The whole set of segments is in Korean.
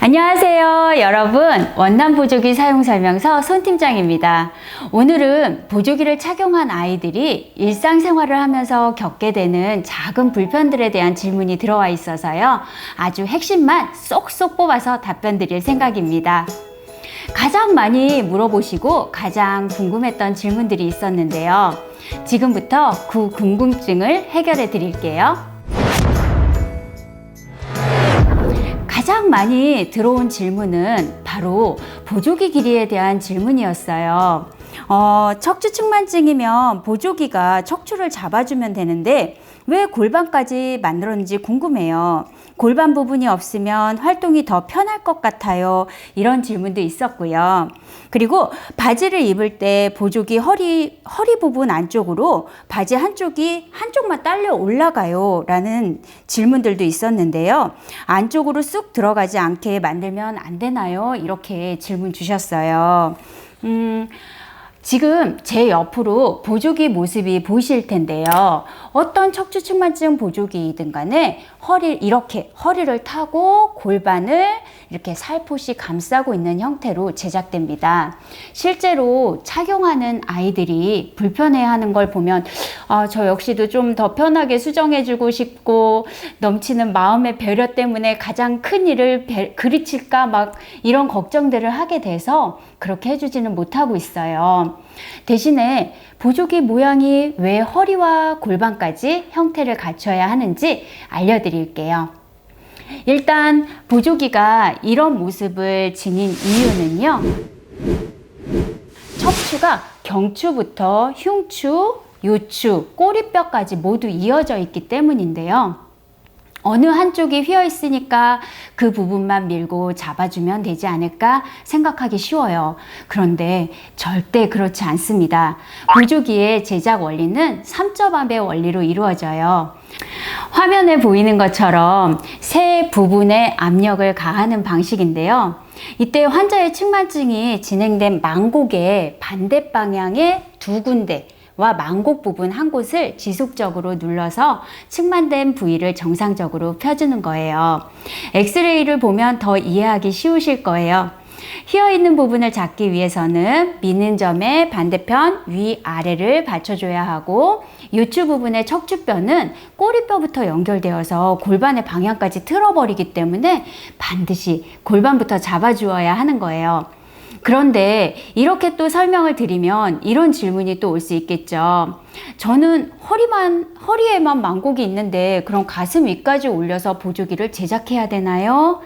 안녕하세요 여러분, 원단 보조기 사용 설명서 손 팀장입니다. 오늘은 보조기를 착용한 아이들이 일상생활을 하면서 겪게 되는 작은 불편들에 대한 질문이 들어와 있어서요, 아주 핵심만 쏙쏙 뽑아서 답변 드릴 생각입니다. 가장 많이 물어보시고 가장 궁금했던 질문들이 있었는데요, 지금부터 그 궁금증을 해결해 드릴게요. 가장 많이 들어온 질문은 바로 보조기 길이에 대한 질문이었어요. 척추측만증이면 보조기가 척추를 잡아주면 되는데 왜 골반까지 만들었는지 궁금해요. 골반 부분이 없으면 활동이 더 편할 것 같아요. 이런 질문도 있었고요. 그리고 바지를 입을 때 보조기 허리 부분 안쪽으로 바지 한쪽만 딸려 올라가요 라는 질문들도 있었는데요. 안쪽으로 쑥 들어가지 않게 만들면 안 되나요? 이렇게 질문 주셨어요. 지금 제 옆으로 보조기 모습이 보이실 텐데요. 어떤 척추측만증 보조기이든 간에 허리를 타고 골반을 이렇게 살포시 감싸고 있는 형태로 제작됩니다. 실제로 착용하는 아이들이 불편해하는 걸 보면 저 역시도 좀 더 편하게 수정해주고 싶고, 넘치는 마음의 배려 때문에 가장 큰 일을 그르칠까 막 이런 걱정들을 하게 돼서 그렇게 해주지는 못하고 있어요. 대신에 보조기 모양이 왜 허리와 골반까지 형태를 갖춰야 하는지 알려드릴게요. 일단 보조기가 이런 모습을 지닌 이유는요, 척추가 경추부터 흉추, 요추, 꼬리뼈까지 모두 이어져 있기 때문인데요. 어느 한쪽이 휘어 있으니까 그 부분만 밀고 잡아주면 되지 않을까 생각하기 쉬워요. 그런데 절대 그렇지 않습니다. 보조기의 제작 원리는 3점압의 원리로 이루어져요. 화면에 보이는 것처럼 세 부분에 압력을 가하는 방식인데요. 이때 환자의 측만증이 진행된 망곡의 반대 방향의 두 군데와 망곡 부분 한 곳을 지속적으로 눌러서 측만된 부위를 정상적으로 펴주는 거예요. 엑스레이를 보면 더 이해하기 쉬우실 거예요. 휘어있는 부분을 잡기 위해서는 미는 점의 반대편 위아래를 받쳐줘야 하고, 요추 부분의 척추뼈는 꼬리뼈부터 연결되어서 골반의 방향까지 틀어버리기 때문에 반드시 골반부터 잡아주어야 하는 거예요. 그런데 이렇게 또 설명을 드리면 이런 질문이 또 올 수 있겠죠. 저는 허리에만 망곡이 있는데 그럼 가슴 위까지 올려서 보조기를 제작해야 되나요?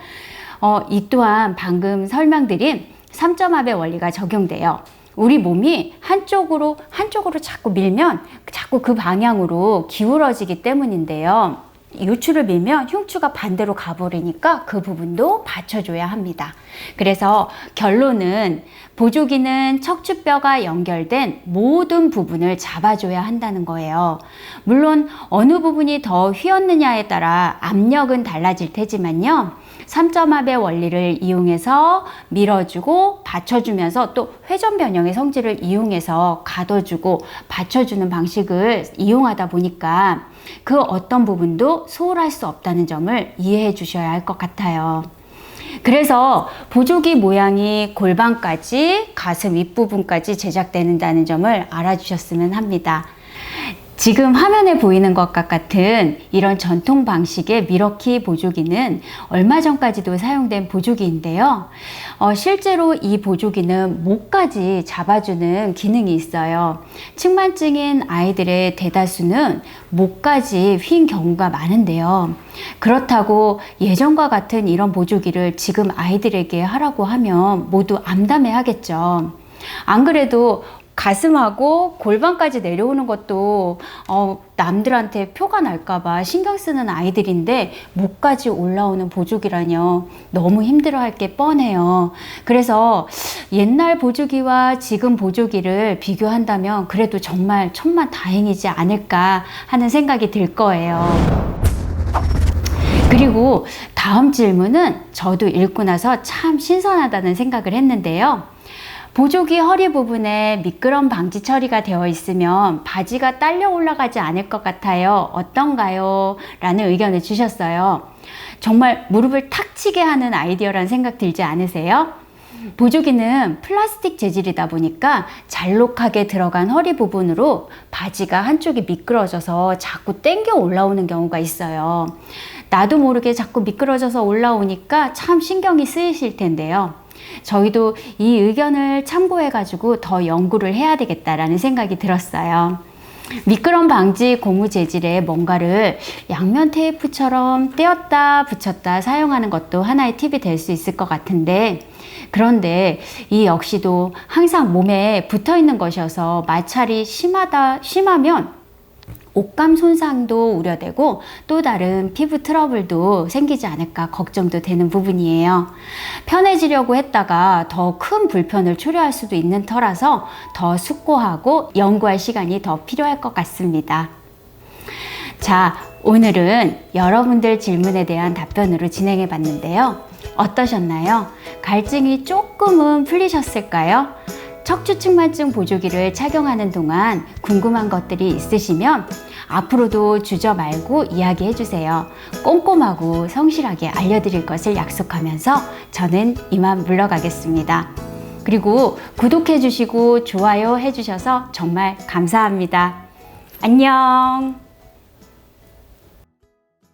이 또한 방금 설명드린 3점압의 원리가 적용돼요. 우리 몸이 한쪽으로 자꾸 밀면 자꾸 그 방향으로 기울어지기 때문인데요. 요추를 밀면 흉추가 반대로 가버리니까 그 부분도 받쳐줘야 합니다. 그래서 결론은 보조기는 척추뼈가 연결된 모든 부분을 잡아줘야 한다는 거예요. 물론 어느 부분이 더 휘었느냐에 따라 압력은 달라질 테지만요, 3점압의 원리를 이용해서 밀어주고 받쳐주면서 또 회전 변형의 성질을 이용해서 가둬주고 받쳐주는 방식을 이용하다 보니까 그 어떤 부분도 소홀할 수 없다는 점을 이해해 주셔야 할 것 같아요. 그래서 보조기 모양이 골반까지 가슴 윗부분까지 제작된다는 점을 알아주셨으면 합니다. 지금 화면에 보이는 것과 같은 이런 전통 방식의 미러키 보조기는 얼마 전까지도 사용된 보조기인데요. 실제로 이 보조기는 목까지 잡아주는 기능이 있어요. 측만증인 아이들의 대다수는 목까지 휜 경우가 많은데요. 그렇다고 예전과 같은 이런 보조기를 지금 아이들에게 하라고 하면 모두 암담해 하겠죠. 안 그래도 가슴하고 골반까지 내려오는 것도 남들한테 표가 날까봐 신경 쓰는 아이들인데 목까지 올라오는 보조기라뇨, 너무 힘들어할 게 뻔해요. 그래서 옛날 보조기와 지금 보조기를 비교한다면 그래도 정말 천만다행이지 않을까 하는 생각이 들 거예요. 그리고 다음 질문은 저도 읽고 나서 참 신선하다는 생각을 했는데요. 보조기 허리 부분에 미끄럼 방지 처리가 되어 있으면 바지가 딸려 올라가지 않을 것 같아요. 어떤가요? 라는 의견을 주셨어요. 정말 무릎을 탁 치게 하는 아이디어라는 생각 들지 않으세요? 보조기는 플라스틱 재질이다 보니까 잘록하게 들어간 허리 부분으로 바지가 한쪽이 미끄러져서 자꾸 당겨 올라오는 경우가 있어요. 나도 모르게 자꾸 미끄러져서 올라오니까 참 신경이 쓰이실 텐데요. 저희도 이 의견을 참고해가지고 더 연구를 해야 되겠다라는 생각이 들었어요. 미끄럼 방지 고무 재질에 뭔가를 양면 테이프처럼 떼었다 붙였다 사용하는 것도 하나의 팁이 될 수 있을 것 같은데, 그런데 이 역시도 항상 몸에 붙어 있는 것이어서 마찰이 심하면 옷감 손상도 우려되고 또 다른 피부 트러블도 생기지 않을까 걱정도 되는 부분이에요. 편해지려고 했다가 더 큰 불편을 초래할 수도 있는 터라서 더 숙고하고 연구할 시간이 더 필요할 것 같습니다. 자, 오늘은 여러분들 질문에 대한 답변으로 진행해 봤는데요. 어떠셨나요? 갈증이 조금은 풀리셨을까요? 척추측만증 보조기를 착용하는 동안 궁금한 것들이 있으시면 앞으로도 주저 말고 이야기해 주세요. 꼼꼼하고 성실하게 알려드릴 것을 약속하면서 저는 이만 물러가겠습니다. 그리고 구독해 주시고 좋아요 해 주셔서 정말 감사합니다. 안녕.